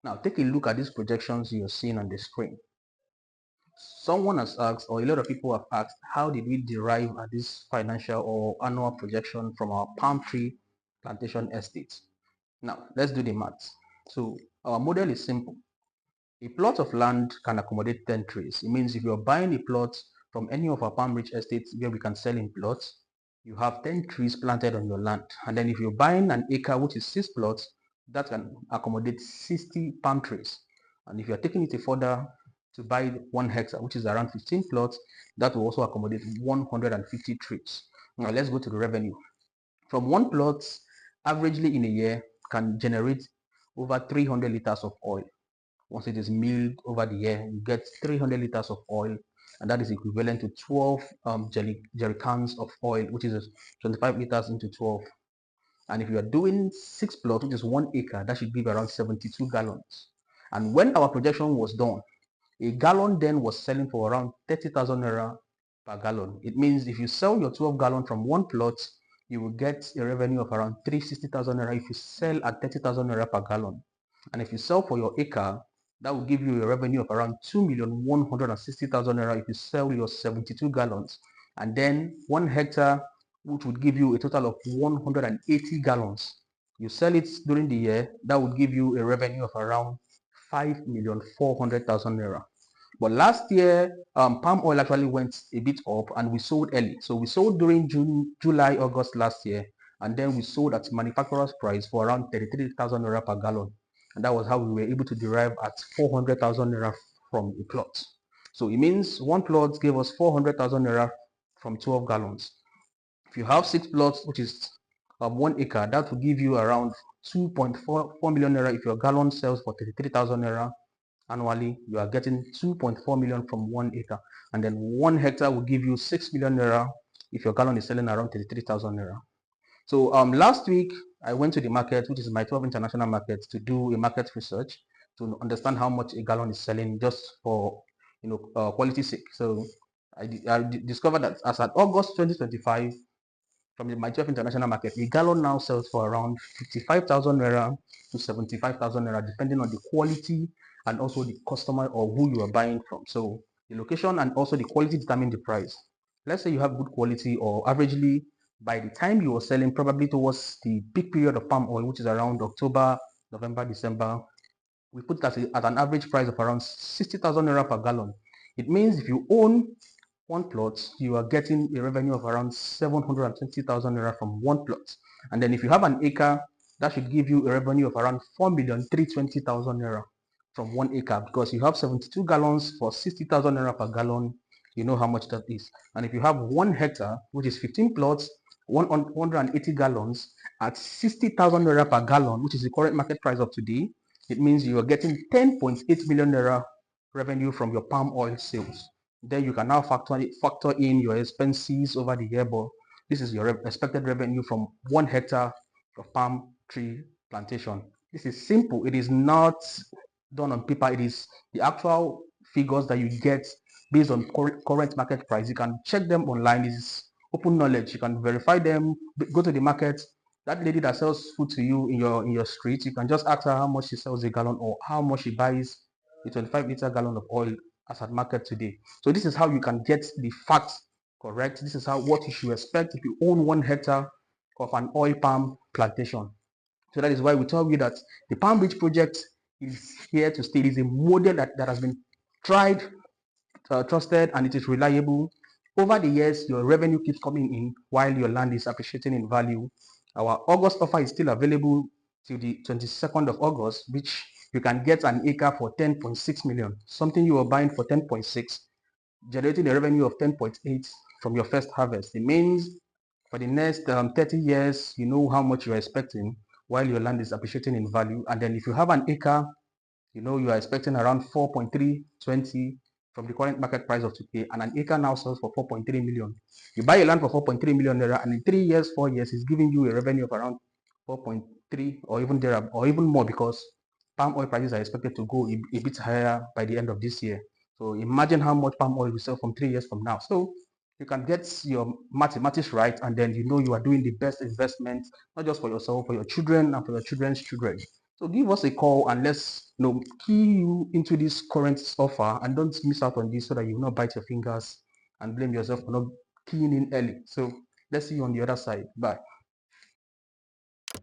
Now take a look at these projections you're seeing on the screen. Someone has asked, or a lot of people have asked, how did we derive at this financial or annual projection from our palm tree plantation estates? Now let's do the maths. So our model is simple. A plot of land can accommodate 10 trees. It means if you're buying a plot from any of our palm rich estates where we can sell in plots, you have 10 trees planted on your land. And then if you're buying an acre, which is 6 plots, that can accommodate 60 palm trees. And if you're taking it further to buy 1 hectare, which is around 15 plots, that will also accommodate 150 trees. Now let's go to the revenue. From 1 plot, averagely in a year, can generate over 300 liters of oil. Once it is milled over the year, you get 300 liters of oil, and that is equivalent to 12 jerry cans of oil, which is 25 liters into 12. And if you are doing 6 plots, which is 1 acre, that should give around 72 gallons. And when our projection was done, a gallon then was selling for around 30,000 naira per gallon. It means if you sell your 12 gallon from 1 plot, you will get a revenue of around 360,000 naira if you sell at 30,000 naira per gallon. And if you sell for your acre, that will give you a revenue of around 2,160,000 naira if you sell your 72 gallons. And then 1 hectare, which would give you a total of 180 gallons. You sell it during the year, that would give you a revenue of around 5,400,000 naira. But last year, palm oil actually went a bit up and we sold early. So we sold during June, July, August last year. And then we sold at manufacturer's price for around 33,000 naira per gallon. And that was how we were able to derive at 400,000 naira from a plot. So it means 1 plot gave us 400,000 naira from 12 gallons. If you have 6 plots, which is 1 acre, that will give you around 2.44 million naira. If your gallon sells for 33,000 naira annually, you are getting 2.4 million from 1 acre. And then 1 hectare will give you 6 million naira if your gallon is selling around 33,000 naira. So last week, I went to the market, which is my 12 international market, to do a market research to understand how much a gallon is selling just for quality sake. So I discovered that as at August 2025, from the my 12 international market, a gallon now sells for around 55,000 naira to 75,000 naira, depending on the quality and also the customer or who you are buying from. So the location and also the quality determine the price. Let's say you have good quality, or averagely by the time you are selling, probably towards the peak period of palm oil, which is around October, November, December, we put that at an average price of around 60,000 naira per gallon. It means if you own 1 plot, you are getting a revenue of around 720,000 naira from 1 plot. And then if you have an acre, that should give you a revenue of around 4,320,000 naira from 1 acre, because you have 72 gallons for 60,000 naira per gallon. You know how much that is. And if you have 1 hectare, which is 15 plots, 180 gallons at 60,000 naira per gallon, which is the current market price of today, it means you are getting 10.8 million naira revenue from your palm oil sales. Then you can now factor in your expenses over the year, but this is your expected revenue from 1 hectare of palm tree plantation. This is simple. It is not done on paper. It is the actual figures that you get based on current market price. You can check them online. This is open knowledge. You can verify them. Go to the market. That lady that sells food to you in your street, you can just ask her how much she sells a gallon or how much she buys a 25-liter gallon of oil as at market today. So this is how you can get the facts correct. This is what you should expect if you own 1 hectare of an oil palm plantation. So that is why we tell you that the Palm Beach project is here to stay. It is a model that has been tried, trusted, and it is reliable. Over the years, your revenue keeps coming in while your land is appreciating in value. Our August offer is still available till the 22nd of August, which you can get an acre for 10.6 million, something you are buying for 10.6, generating a revenue of 10.8 from your first harvest. It means for the next 30 years, you know how much you are expecting while your land is appreciating in value. And then if you have an acre, you know you are expecting around 4.320 from the current market price of today, and an acre now sells for 4.3 million. You buy a land for 4.3 million naira, and in 3 years, 4 years, it's giving you a revenue of around 4.3 or even there or even more, because palm oil prices are expected to go a bit higher by the end of this year. So imagine how much palm oil will sell from 3 years from now. So you can get your mathematics right, and then you know you are doing the best investment, not just for yourself, for your children and for your children's children. So give us a call and let's key you into this current offer and don't miss out on this so that you will not bite your fingers and blame yourself for not keying in early. So let's see you on the other side. Bye.